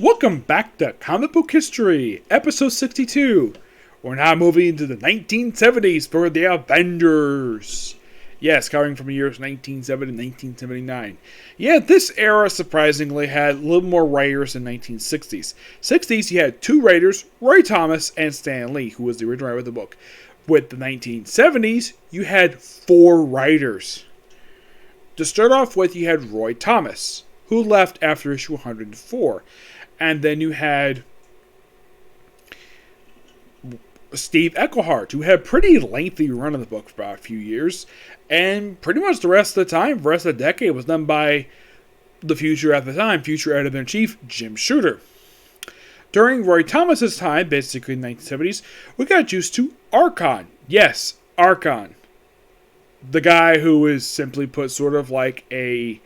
Welcome back to Comic Book History, episode 62. We're now moving into the 1970s for the Avengers. Yes, covering from the years 1970 to 1979. Yeah, this era surprisingly had a little more writers than 1960s. 60s, you had two writers, Roy Thomas and Stan Lee, who was the original writer of the book. With the 1970s, you had four writers. To start off with, you had Roy Thomas, who left after issue 104. And then you had Steve Eckelhart, who had a pretty lengthy run of the book for about a few years. And pretty much the rest of the time, the rest of the decade, was done by the future editor-in-chief, Jim Shooter. During Roy Thomas's time, basically in the 1970s, we got used to Archon. Yes, Archon. The guy who is simply put sort of like a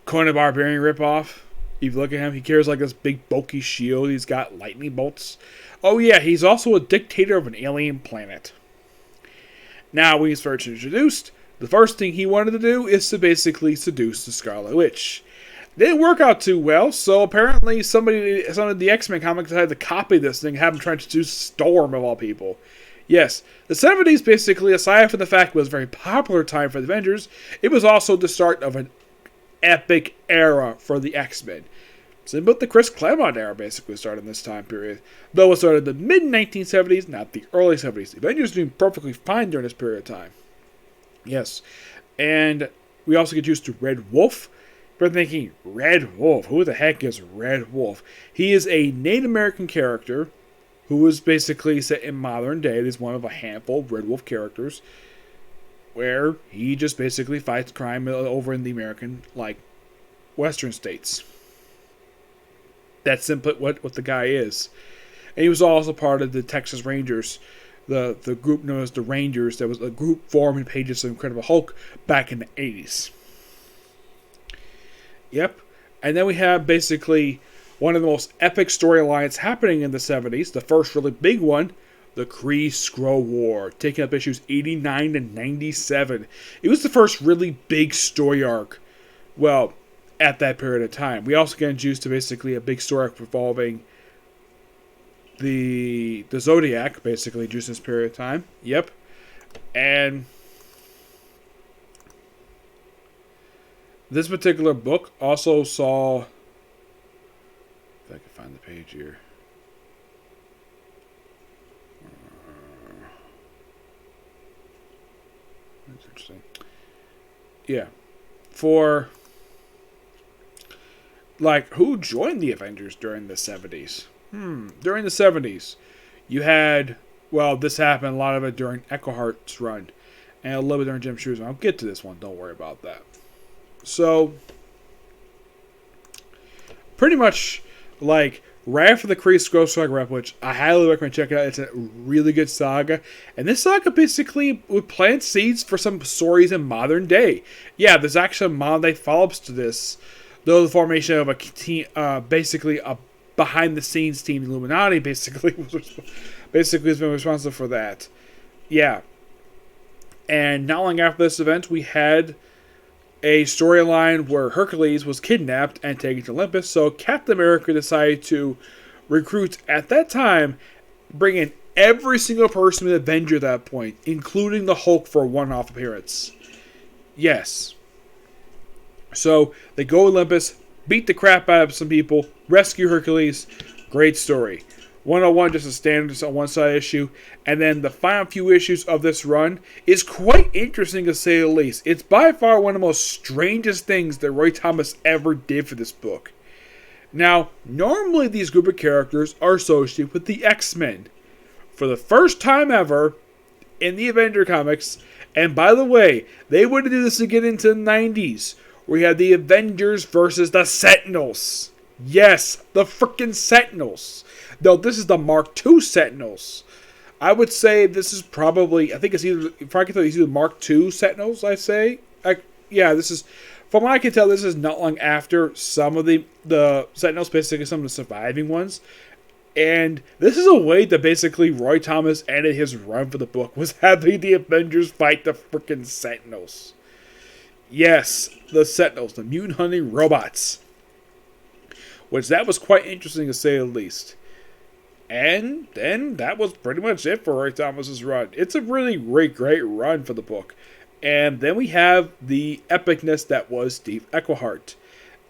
Conan Barbarian ripoff. If you look at him, he carries like this big bulky shield. He's got lightning bolts. Oh yeah, he's also a dictator of an alien planet. Now, when he's first introduced, the first thing he wanted to do is to basically seduce the Scarlet Witch. Didn't work out too well, so apparently some of the X-Men comics decided to copy this thing and have him try to seduce Storm of all people. Yes, the 70s basically, aside from the fact it was a very popular time for the Avengers, it was also the start of an epic era for the X-Men. So but the Chris Claremont era basically started in this time period. Though it started in the mid-1970s, not the early 70s. The Avengers were doing perfectly fine during this period of time. Yes. And we also get used to Red Wolf. We're thinking, Red Wolf? Who the heck is Red Wolf? He is a Native American character who is basically set in modern day. It is one of a handful of Red Wolf characters where he just basically fights crime over in the American, Western states. That's simply what the guy is. And he was also part of the Texas Rangers, the group known as the Rangers. That was a group formed in pages of Incredible Hulk back in the 80s. Yep. And then we have basically one of the most epic storylines happening in the 70s. The first really big one, the Kree-Skrull War, taking up issues 89 to 97. It was the first really big story arc. Well, at that period of time. We also get introduced to basically a big story arc involving the Zodiac, basically, just this period of time. Yep. And this particular book also saw, if I can find the page here. That's interesting. Yeah. Who joined the Avengers during the 70s? During the 70s, you had, this happened, a lot of it during Eckhart's run, and a little bit during Jim Shooter's run. I'll get to this one, don't worry about that. So, pretty much, right after the Kree-Skrull Saga, which I highly recommend checking out. It's a really good saga. And this saga basically would plant seeds for some stories in modern day. Yeah, there's actually modern day follow-ups to this. Though the formation of a team, basically a behind-the-scenes team, Illuminati, basically has been responsible for that. Yeah. And not long after this event, we had a storyline where Hercules was kidnapped and taken to Olympus. So Captain America decided to recruit, at that time, bring in every single person with Avenger at that point, including the Hulk for a one-off appearance. Yes. So, they go to Olympus, beat the crap out of some people, rescue Hercules. Great story. 101, just a standard on one side issue. And then the final few issues of this run is quite interesting to say the least. It's by far one of the most strangest things that Roy Thomas ever did for this book. Now, normally these group of characters are associated with the X-Men. For the first time ever in the Avenger comics, and by the way, they would do this again into the 90s. We had the Avengers versus the Sentinels. Yes, the frickin' Sentinels. Though this is the Mark II Sentinels. I would say this is probably, I think it's either, if I can tell, it's either Mark II Sentinels, I say. This is, from what I can tell, this is not long after some of the Sentinels, basically some of the surviving ones. And this is a way that basically Roy Thomas ended his run for the book, was having the Avengers fight the frickin' Sentinels. Yes, the Sentinels, the mutant hunting robots. which that was quite interesting to say the least. And then that was pretty much it for Roy Thomas's run. It's a really great run for the book. And then we have the epicness that was Steve Eichelhart.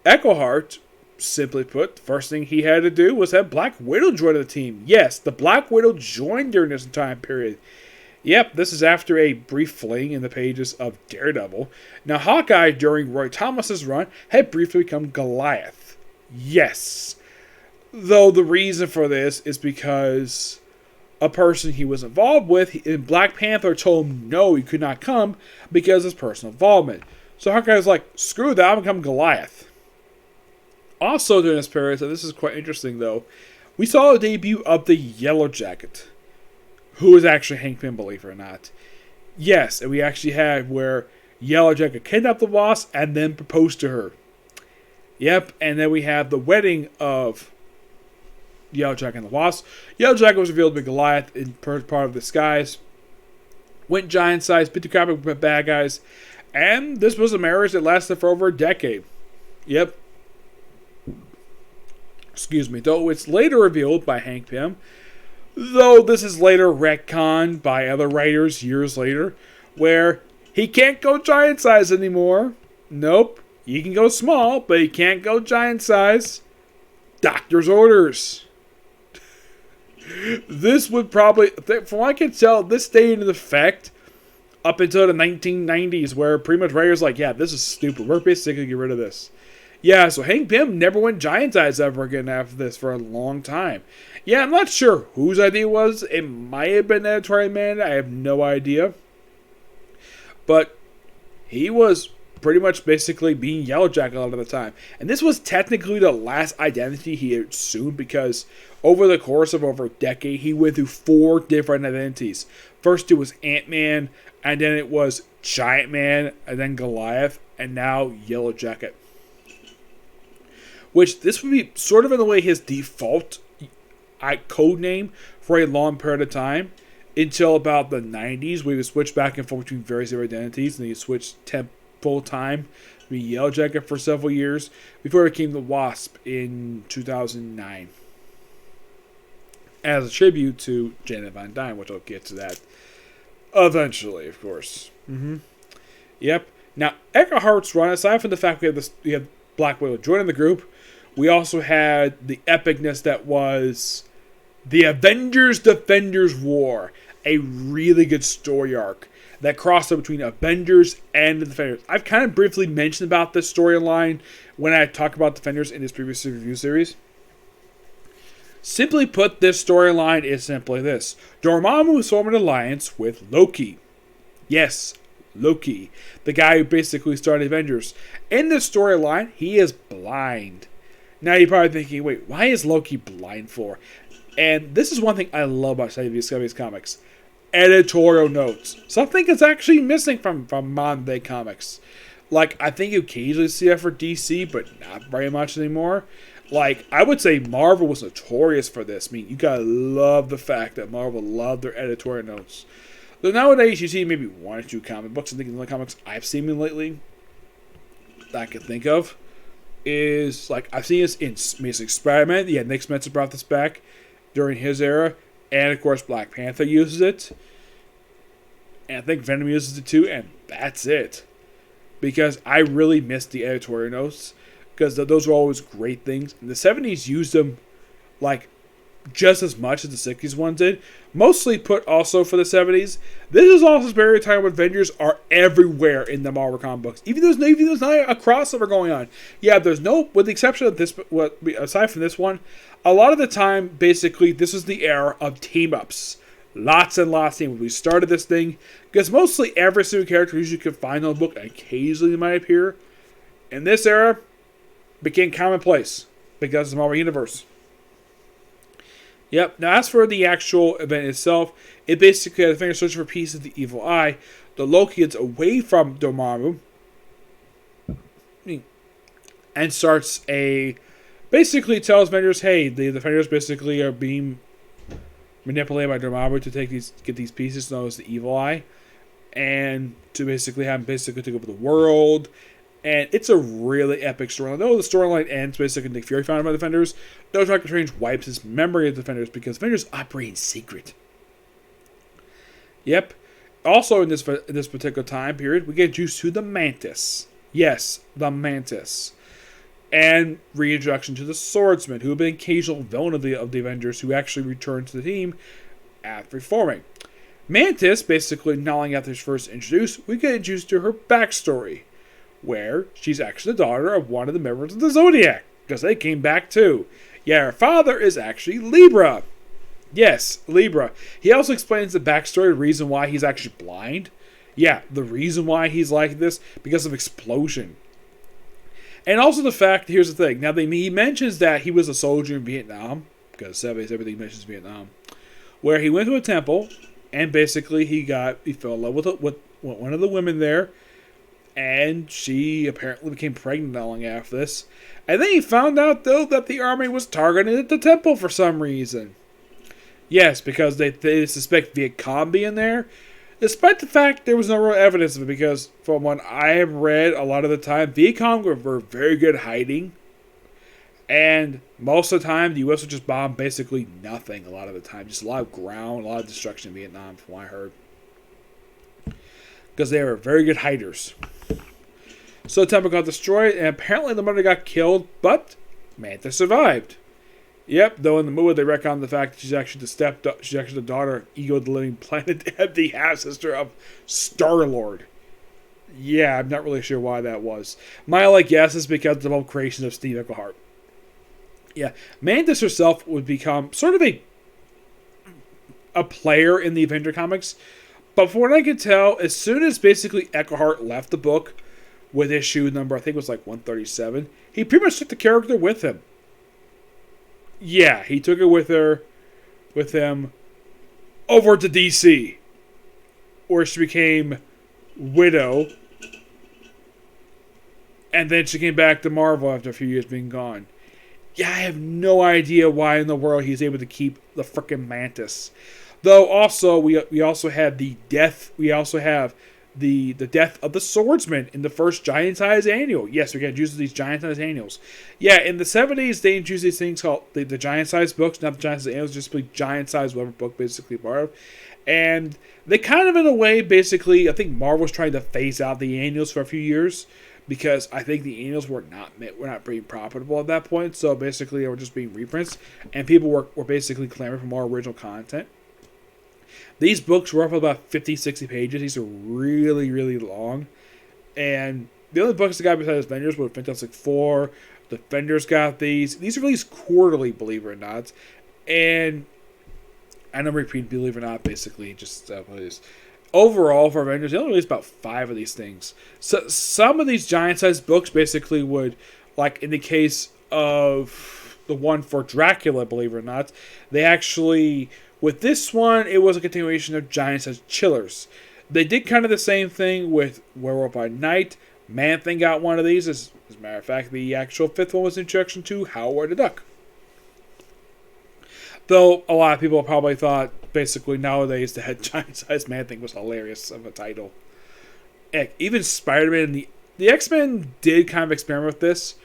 Eichelhart, simply put, the first thing he had to do was have Black Widow join the team. Yes, the Black Widow joined during this time period. Yep, this is after a brief fling in the pages of Daredevil. Now, Hawkeye, during Roy Thomas's run, had briefly become Goliath. Yes. Though the reason for this is because a person he was involved with in Black Panther told him no, he could not come because of his personal involvement. So Hawkeye was like, screw that, I'm going to become Goliath. Also during this period, so this is quite interesting though, we saw the debut of the Yellow Jacket, who is actually Hank Pym, believe it or not. Yes, and we actually had where Yellow Jacket kidnapped the Wasp and then proposed to her. Yep, and then we have the wedding of Yellow Jacket and the Wasp. Yellow Jacket was revealed to be Goliath in part of the skies. Went giant size, bit the comic with bad guys. And this was a marriage that lasted for over a decade. Yep. Excuse me. Though it's later revealed by Hank Pym. Though this is later retconned by other writers years later. Where he can't go giant size anymore. Nope. He can go small, but he can't go giant size. Doctor's orders. This would probably, from what I can tell, this stayed in effect up until the 1990s, where pretty much writers like, yeah, this is stupid. We're basically get rid of this. Yeah, so Hank Pym never went giant size ever again after this for a long time. Yeah, I'm not sure whose idea it was. It might have been editorial man. I have no idea. But he was pretty much basically being Yellow Jacket a lot of the time. And this was technically the last identity he assumed because over the course of over a decade, he went through 4 different identities. First it was Ant-Man, and then it was Giant Man, and then Goliath, and now Yellow Jacket. Which this would be sort of in a way his default code name for a long period of time. Until about the 90s, we would switch back and forth between various different identities, and he switched full time to be Yellow Jacket for several years before it became the Wasp in 2009. As a tribute to Janet Van Dyne, which I'll get to that eventually, of course. Yep. Now, Eichelhart's run, aside from the fact we have Black Widow joining the group, we also had the epicness that was the Avengers Defenders War, a really good story arc that crossed up between Avengers and the Defenders. I've kind of briefly mentioned about this storyline when I talk about Defenders in this previous review series. Simply put, this storyline is simply this. Dormammu formed an alliance with Loki. Yes, Loki. The guy who basically started Avengers. In this storyline, he is blind. Now you're probably thinking, wait, why is Loki blind for? And this is one thing I love about these comics. Editorial notes. Something that's actually missing from modern day comics. Like, I think you occasionally see that for DC, but not very much anymore. Like, I would say Marvel was notorious for this. I mean, you gotta love the fact that Marvel loved their editorial notes. Though nowadays, you see maybe 1 or 2 comic books. I think the only comics I've seen lately that I can think of is, like, I've seen this in Amazing Spider-Man. Yeah, Nick Spencer brought this back during his era. And, of course, Black Panther uses it. And I think Venom uses it too. And that's it. Because I really miss the editorial notes. Because those were always great things. And the 70s used them, like, just as much as the 60s ones did. Mostly put also for the 70s. This is also a period of time when Avengers are everywhere in the Marvel comic books. Even though there's not a crossover going on. Yeah, there's no, with the exception of this, aside from this one, a lot of the time, basically, this is the era of team-ups. Lots and lots of team-ups. We started this thing, because mostly every single character you could find on the book, occasionally might appear. In this era, became commonplace, because of the Marvel Universe. Yep, now as for the actual event itself, it basically has the Defenders searching for pieces of the evil eye. The Loki gets away from Dormammu and starts basically tells Avengers, hey, the Defenders basically are being manipulated by Dormammu to get these pieces known as the evil eye, and to basically have him basically take over the world And it's a really epic storyline. Though the storyline ends basically Nick Fury found out about the Defenders, Doctor Strange wipes his memory of the Defenders because Defenders operate in secret. Yep. Also in this particular time period, we get introduced to the Mantis. Yes, the Mantis. And reintroduction to the Swordsman, who had been an occasional villain of the Avengers, who actually returned to the team after reforming. Mantis, basically, not only after she's first introduced, we get introduced to her backstory, where she's actually the daughter of one of the members of the Zodiac, because they came back too. Yeah, her father is actually Libra. Yes, Libra. He also explains the backstory, the reason why he's actually blind. Yeah, the reason why he's like this, because of explosion. And also the fact, here's the thing. Now, he mentions that he was a soldier in Vietnam, because everything mentions Vietnam, where he went to a temple, and basically he fell in love with one of the women there, and she apparently became pregnant not long after this. And then he found out, though, that the army was targeting the temple for some reason. Yes, because they suspect Viet Cong being there, despite the fact there was no real evidence of it, because from what I have read, a lot of the time, Viet Cong were very good hiding. And most of the time, the U.S. would just bomb basically nothing a lot of the time. Just a lot of ground, a lot of destruction in Vietnam, from what I heard. Because they were very good hiders. So the temple got destroyed, and apparently the mother got killed, but Mantis survived. Yep, though in the movie they retcon the fact that she's actually the daughter of Ego the Living Planet and the half-sister of Star-Lord. Yeah, I'm not really sure why that was. My only guess is because of the whole creation of Steve Englehart. Yeah, Mantis herself would become sort of a player in the Avenger comics, but from what I can tell, as soon as basically Englehart left the book with issue number, I think it was like 137, he pretty much took the character with him. Yeah, he took it with him over to DC, where she became Widow, and then she came back to Marvel after a few years being gone. Yeah, I have no idea why in the world he's able to keep the frickin' Mantis. Though also we also have the death. We also have the death of the Swordsman in the first Giant Size Annual. Yes, we got use of these Giant Size Annuals. Yeah, in the 70s they introduced these things called the Giant Size books, not the Giant Size Annuals, just the Giant Size whatever book basically part of. And they kind of in a way basically, I think Marvel was trying to phase out the annuals for a few years, because I think the annuals were not being profitable at that point. So basically they were just being reprints, and people were basically clamoring for more original content. These books were up about 50, 60 pages. These are really, really long. And the only books that got besides Avengers were Fantastic Four. Defenders got these. These are released quarterly, believe it or not. And I know repeat, believe it or not, basically just overall for Avengers, they only released about 5 of these things. So some of these giant-sized books basically would, like in the case of the one for Dracula, believe it or not, they actually, with this one, it was a continuation of giant-sized chillers. They did kind of the same thing with Werewolf by Night. Man-Thing got one of these. As a matter of fact, the actual 5th one was introduction to Howard the Duck. Though a lot of people probably thought, basically nowadays, the giant-sized Man-Thing was hilarious of a title. Heck, even Spider-Man, the X-Men did kind of experiment with this,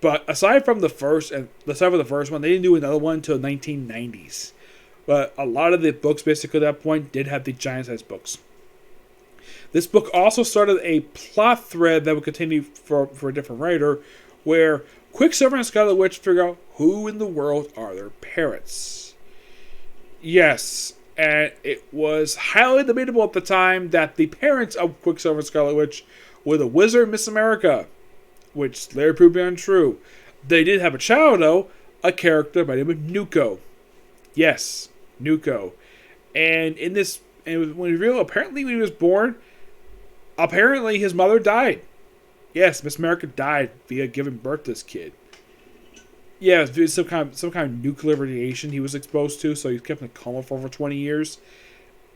but aside from the first one, they didn't do another one until the 1990s. But a lot of the books, basically at that point, did have the giant-sized books. This book also started a plot thread that would continue for a different writer, where Quicksilver and Scarlet Witch figure out who in the world are their parents. Yes, and it was highly debatable at the time that the parents of Quicksilver and Scarlet Witch were the Wizard Miss America, which later proved to be untrue. They did have a child, though, a character by the name of Nuko. Yes, Nuko. And in this, and when apparently when he was born, apparently his mother died. Yes, Miss America died via giving birth to this kid. Yeah, it was some kind of nuclear radiation he was exposed to, so he was kept in a coma for over 20 years.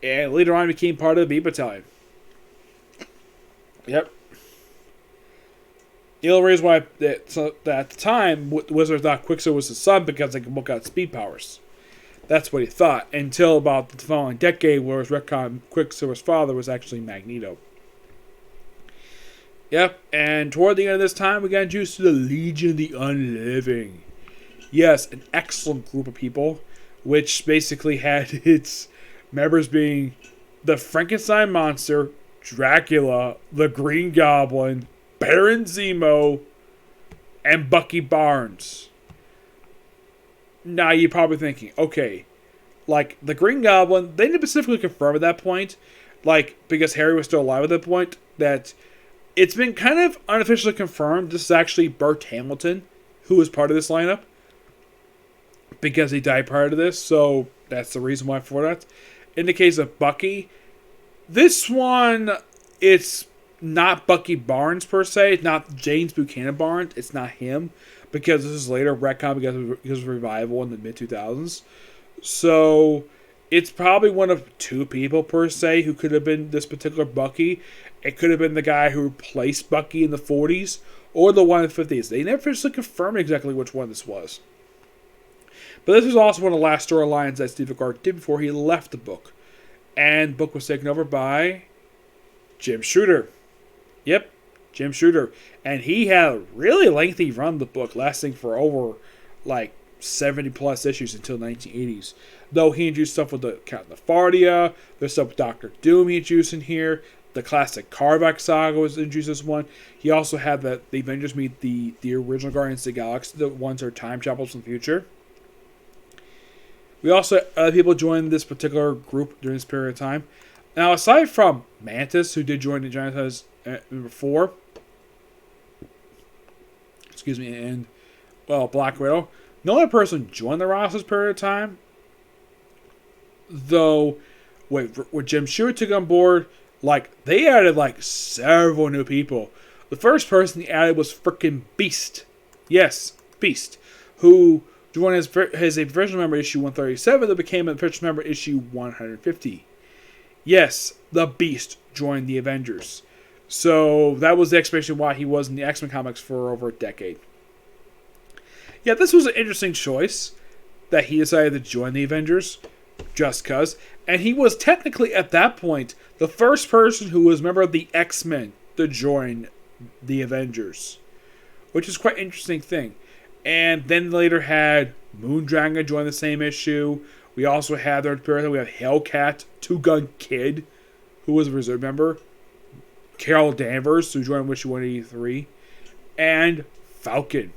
And later on became part of the B Battalion. Yep. The only reason why at the time, Wizard thought Quicksilver was his son because they could book out speed powers. That's what he thought, until about the following decade, where his retcon Quicksilver's father was actually Magneto. Yep, and toward the end of this time, we got introduced to the Legion of the Unliving. Yes, an excellent group of people, which basically had its members being the Frankenstein Monster, Dracula, the Green Goblin, Baron Zemo, and Bucky Barnes. Now you're probably thinking, okay, like the Green Goblin, they didn't specifically confirm at that point, like because Harry was still alive at that point, that it's been kind of unofficially confirmed this is actually Burt Hamilton who was part of this lineup because he died prior to this, so that's the reason why for that. In the case of Bucky, this one, it's not Bucky Barnes per se. It's not James Buchanan Barnes. It's not him because this is later retcon because of revival in the mid-2000s. So it's probably one of two people per se who could have been this particular Bucky. It could have been the guy who replaced Bucky in the 40s or the one in the 50s. They never officially confirmed exactly which one this was. But this was also one of the last storylines that Steve McCart did before he left the book. And the book was taken over by Jim Shooter. Yep, Jim Shooter. And he had a really lengthy run of the book, lasting for over like 70 plus issues until the 1980s. Though he introduced stuff with the Count Nefardia, there's stuff with Doctor Doom he introduced in here. The classic Karvak saga was introduced as one. He also had the Avengers meet the original Guardians of the Galaxy, the ones that are time travelers in the future. We also had other people join this particular group during this period of time. Now, aside from Mantis, who did join the Giant Size before, and Black Widow, no other person joined the roster this period of time. Though, when Jim Shooter took on board, they added several new people. The first person he added was frickin' Beast. Yes, Beast, who joined as a professional member issue 137 that became a professional member issue 150. Yes, the Beast joined the Avengers. So that was the explanation why he was in the X-Men comics for over a decade. Yeah, this was an interesting choice that he decided to join the Avengers just cuz. And he was technically at that point the first person who was a member of the X-Men to join the Avengers, which is quite an interesting thing. And then later had Moondragon join the same issue. We also had we have Hellcat, Two Gun Kid, who was a reserve member, Carol Danvers, who joined issue 183, and Falcon.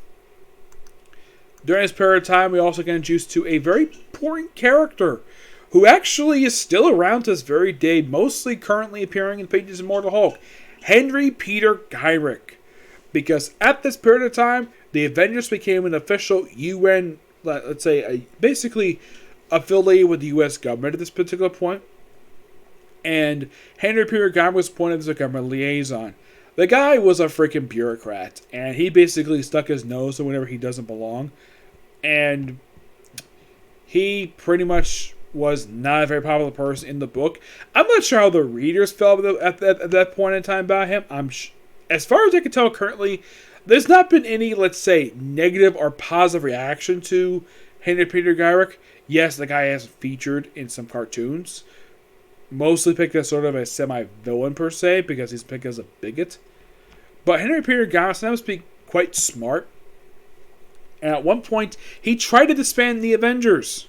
During this period of time, we also got introduced to a very important character who actually is still around to this very day, mostly currently appearing in pages of Immortal Hulk, Henry Peter Gyrick. Because at this period of time, the Avengers became an official UN, let's say, basically affiliated with the U.S. government at this particular point. And Henry Peter Gyrick was appointed as a government liaison. The guy was a freaking bureaucrat, and he basically stuck his nose in whenever he doesn't belong. And he pretty much was not a very popular person in the book. I'm not sure how the readers felt at that point in time about him. As far as I can tell currently, there's not been any, let's say, negative or positive reaction to Henry Peter Gyrick. Yes, the guy has featured in some cartoons. Mostly picked as sort of a semi-villain per se, because he's picked as a bigot. But Henry Peter Gyrick sometimes be quite smart. And at one point, he tried to disband the Avengers.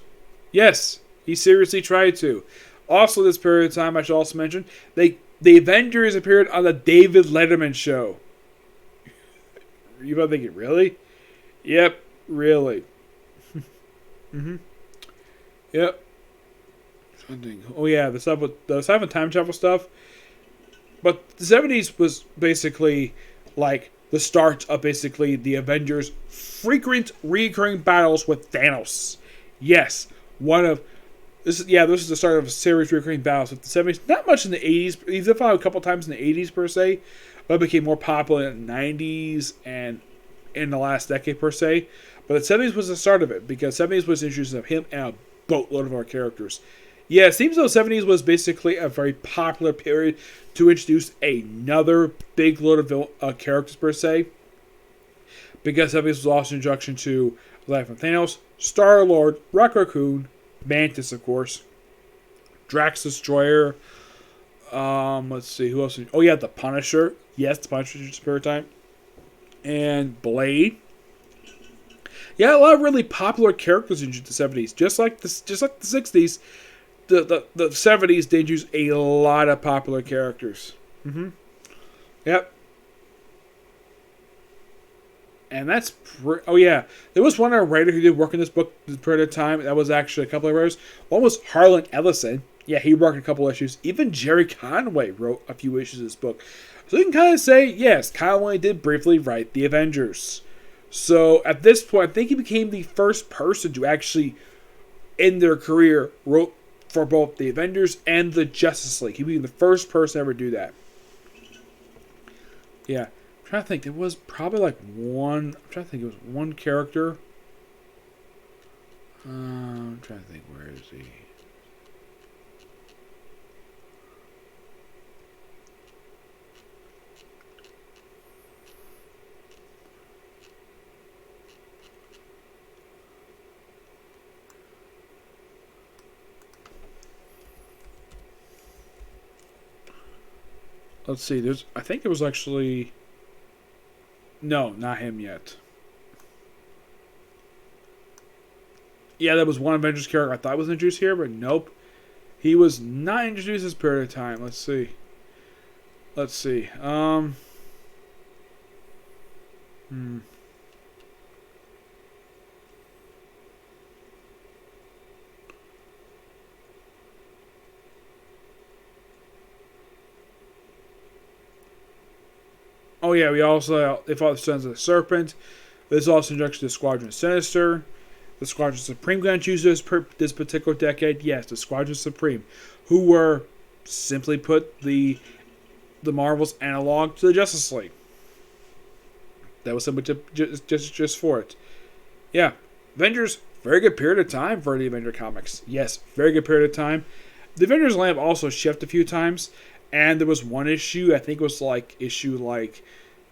Yes, he seriously tried to. Also, this period of time, I should also mention, the Avengers appeared on the David Letterman show. You might think, really? Yep, really. Yep. Oh yeah, the stuff with time travel stuff. But the 70s was basically like the start of basically the Avengers' frequent recurring battles with Thanos. Yes, this is the start of a series of recurring battles with the 70s. Not much in the 80s. He's fought a couple times in the 80s per se, but it became more popular in the 90s and in the last decade per se. But the 70s was the start of it, because 70s was the introduction of him and a boatload of our characters. Yeah, it seems though 70s was basically a very popular period to introduce another big load of characters per se. Because 70s was also an introduction to Life of Thanos, Star-Lord, Rocket Raccoon, Mantis, of course, Drax Destroyer. Let's see, who else? Oh yeah, the Punisher, Yes, the Punisher introduced paradigm. And Blade. Yeah, a lot of really popular characters in the 70s. Just like the 60s, the 70s did use a lot of popular characters. Mm-hmm. Yep. And that's oh yeah, there was one writer who did work in this book period of time. That was actually a couple of writers. One was Harlan Ellison. Yeah, he worked a couple issues. Even Jerry Conway wrote a few issues of this book. So you can kind of say, yes, Conway did briefly write the Avengers. So at this point, I think he became the first person to actually, in their career, wrote for both the Avengers and the Justice League. He became the first person to ever do that. Yeah. I'm trying to think. There was probably like one. I'm trying to think. It was one character. I'm trying to think. Where is he? Let's see. There's. I think it was actually. No, not him yet. Yeah, there was one Avengers character I thought was introduced here, but nope. He was not introduced this period of time. Let's see. Let's see. Oh yeah, we also they fought the Sons of the Serpent. This also introduced the Squadron Sinister. The Squadron Supreme got used this particular decade. Yes, the Squadron Supreme, who were simply put the Marvel's analog to the Justice League. That was simply just for it. Yeah, Avengers, very good period of time for the Avenger comics. Yes, very good period of time. The Avengers lamp also shifted a few times, and there was one issue. I think it was like issue like.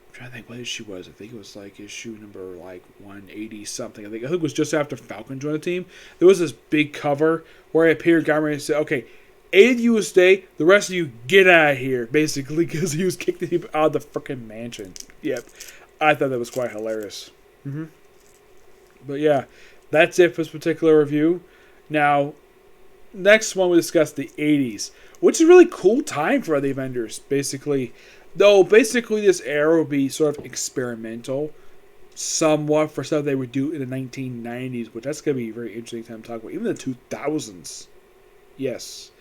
I'm trying to think what issue was. I think it was like issue number like 180 something. I think it was just after Falcon joined the team. There was this big cover where it appeared Guy Ritchie said, "Okay, 8 of you will stay. The rest of you get out of here." Basically, because he was kicking people out of the freaking mansion. Yep, I thought that was quite hilarious. But yeah, that's it for this particular review. Now, next one we discuss the 80s, which is a really cool time for the Avengers. Basically, this era will be sort of experimental, somewhat for stuff they would do in the 1990s, which that's going to be a very interesting time to talk about. Even the 2000s. Yes.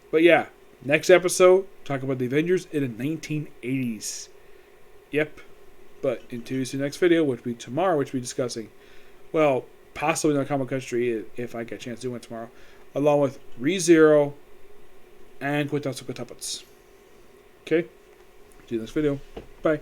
But yeah, next episode, talk about the Avengers in the 1980s. Yep. But until the next video, which will be tomorrow, which we'll be discussing, well, possibly in the comic country if I get a chance to do it tomorrow, along with ReZero and Quintus Tuppets. Okay? See you in the next video. Bye.